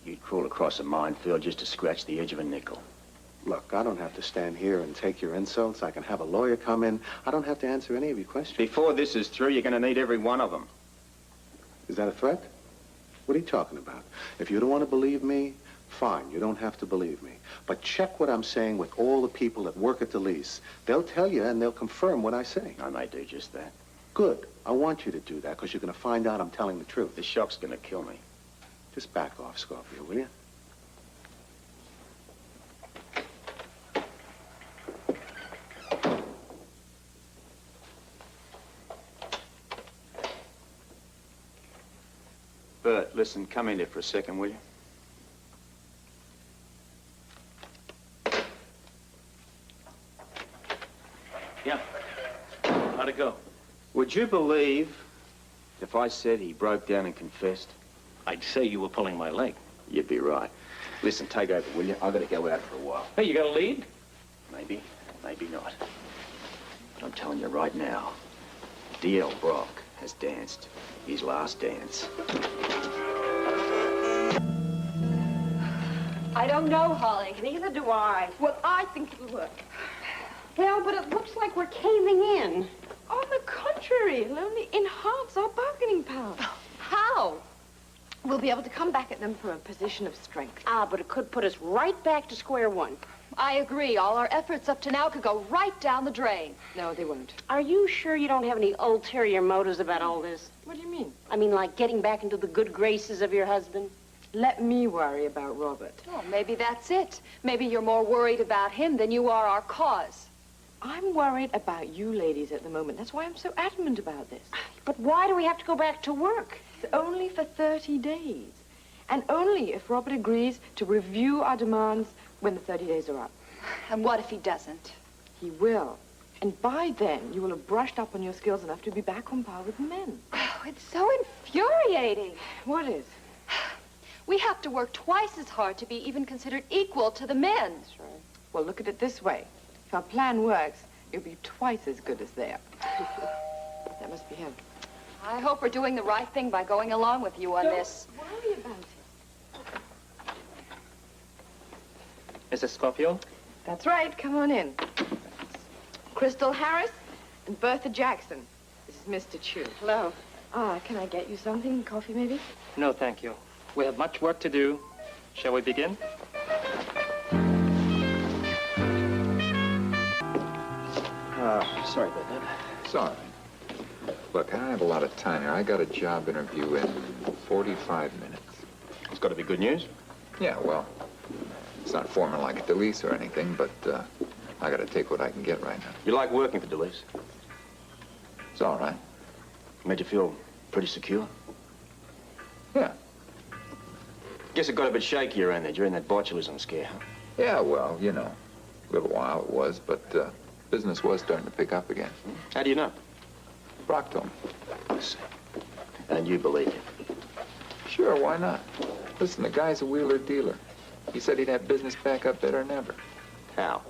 you'd crawl across a minefield just to scratch the edge of a nickel. Look, I don't have to stand here and take your insults. I can have a lawyer come in. I don't have to answer any of your questions. Before this is through, you're going to need every one of them. Is that a threat? What are you talking about? If you don't want to believe me, fine. You don't have to believe me. But check what I'm saying with all the people that work at the lease. They'll tell you and they'll confirm what I say. I may do just that. Good. I want you to do that because you're going to find out I'm telling the truth. The shock's going to kill me. Just back off, Scorpio, will you? Bert, listen, come in here for a second, will you? Yeah. How'd it go? Would you believe if I said he broke down and confessed? I'd say you were pulling my leg. You'd be right. Listen, take over, will you? I've got to go out for a while. Hey, you got a lead? Maybe, maybe not. But I'm telling you right now, D.L. Brock has danced his last dance. I don't know, Holly. Neither do I. Well, I think it'll work. Well, but it looks like we're caving in. On the contrary, it'll only enhance our bargaining power. How? We'll be able to come back at them from a position of strength. Ah, but it could put us right back to square one. I agree. All our efforts up to now could go right down the drain. No, they won't. Are you sure you don't have any ulterior motives about all this? What do you mean? I mean, like getting back into the good graces of your husband? Let me worry about Robert. Oh, maybe that's it. Maybe you're more worried about him than you are our cause. I'm worried about you ladies at the moment. That's why I'm so adamant about this. But why do we have to go back to work? It's only for 30 days. And only if Robert agrees to review our demands when the 30 days are up. And what if he doesn't? He will. And by then, you will have brushed up on your skills enough to be back on par with men. Oh, it's so infuriating. What is? We have to work twice as hard to be even considered equal to the men. That's right. Well, look at it this way. If our plan works, you'll be twice as good as they are. That must be him. I hope we're doing the right thing by going along with you on this. Don't worry about it. Mrs. Scorpio? That's right. Come on in. Crystal Harris and Bertha Jackson. This is Mr. Chu. Hello. Can I get you something? Coffee, maybe? No, thank you. We have much work to do. Shall we begin? Sorry about that. It's all right. Look, I don't have a lot of time here. I got a job interview in 45 minutes. It's got to be good news. Yeah, well, it's not formal like Delise or anything, but I got to take what I can get right now. You like working for Delise? It's all right. Made you feel pretty secure? Yeah. Guess it got a bit shaky around there during that botulism scare, huh? Yeah, well, you know, a little while it was, but business was starting to pick up again. How do you know? Brock told me. I see. And you believe him? Sure, why not? Listen, the guy's a wheeler dealer. He said he'd have business back up better than ever. How?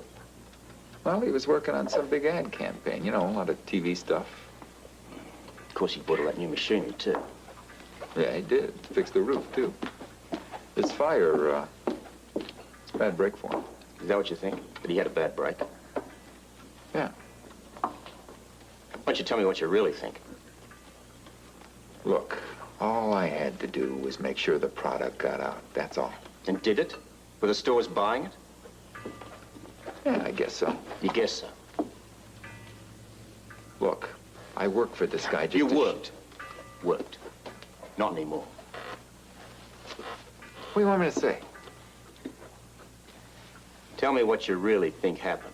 Well, he was working on some big ad campaign, you know, a lot of TV stuff. Of course, he bought all that new machinery, too. Yeah, he did. Fixed the roof, too. This fire, it's a bad break for him. Is that what you think? That he had a bad break? Yeah. Why don't you tell me what you really think? Look, all I had to do was make sure the product got out. That's all. And did it? Were the stores buying it? Yeah, I guess so. You guess so? Look, I work for this guy just You to... worked. Worked. Not anymore. What do you want me to say? Tell me what you really think happened.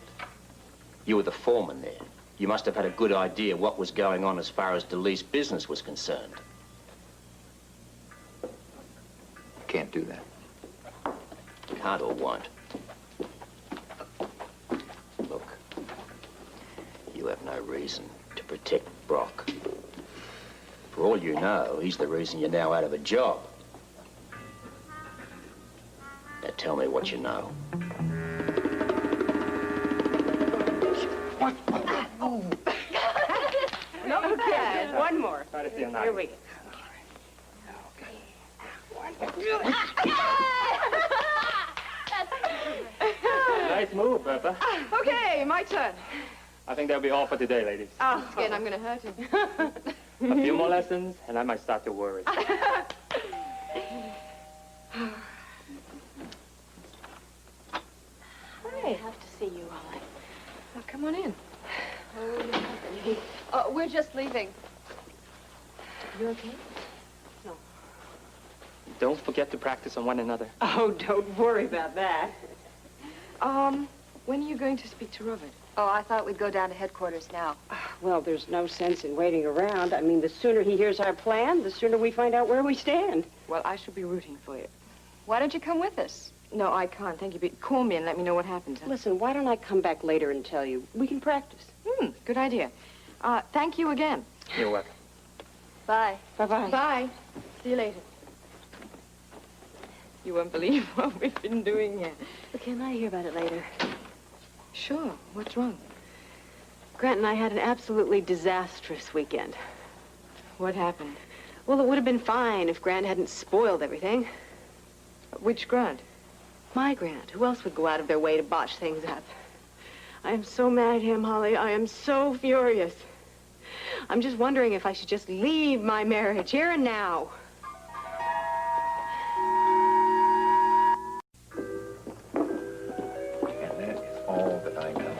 You were the foreman there. You must have had a good idea what was going on as far as Delise business was concerned. Can't do that. Can't or won't. Look, you have no reason to protect Brock. For all you know, he's the reason you're now out of a job. Now tell me what you know. What? Oh. Not bad. One more. Here we go. Nice move, Bertha. Okay, my turn. I think that'll be all for today, ladies. Oh, again, I'm going to hurt him. A few more lessons, and I might start to worry. I have to see you, Ollie. Oh, come on in. We're just leaving. You okay? No. Don't forget to practice on one another. Oh, don't worry about that. When are you going to speak to Robert? Oh, I thought we'd go down to headquarters now. Well, there's no sense in waiting around. I mean, the sooner he hears our plan, the sooner we find out where we stand. Well, I shall be rooting for you. Why don't you come with us? No, I can't, thank you. But call me and let me know what happens. Huh? Listen, why don't I come back later and tell you? We can practice. Good idea. Thank you again. You're welcome. Bye. Bye-bye. Bye. See you later. You won't believe what we've been doing here. Okay, I hear about it later. Sure. What's wrong? Grant and I had an absolutely disastrous weekend. What happened? Well, it would have been fine if Grant hadn't spoiled everything. Which Grant? My Grant. Who else would go out of their way to botch things up? I am so mad at him, Holly. I am so furious. I'm just wondering if I should just leave my marriage here and now. And that is all that I know.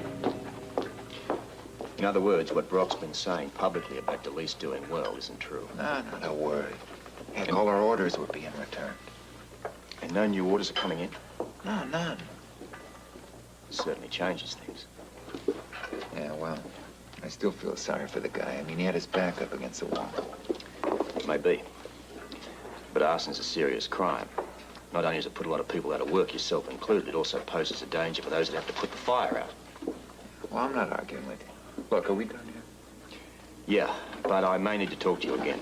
In other words, what Brock's been saying publicly about Delise doing well isn't true. No worry. And all our orders were being returned. And no new orders are coming in? No, none. Certainly changes things. Yeah, well, I still feel sorry for the guy. I mean, he had his back up against the wall. Maybe. But arson's a serious crime. Not only does it put a lot of people out of work, yourself included, it also poses a danger for those that have to put the fire out. Well, I'm not arguing with you. Look, are we done here? Yeah, but I may need to talk to you again.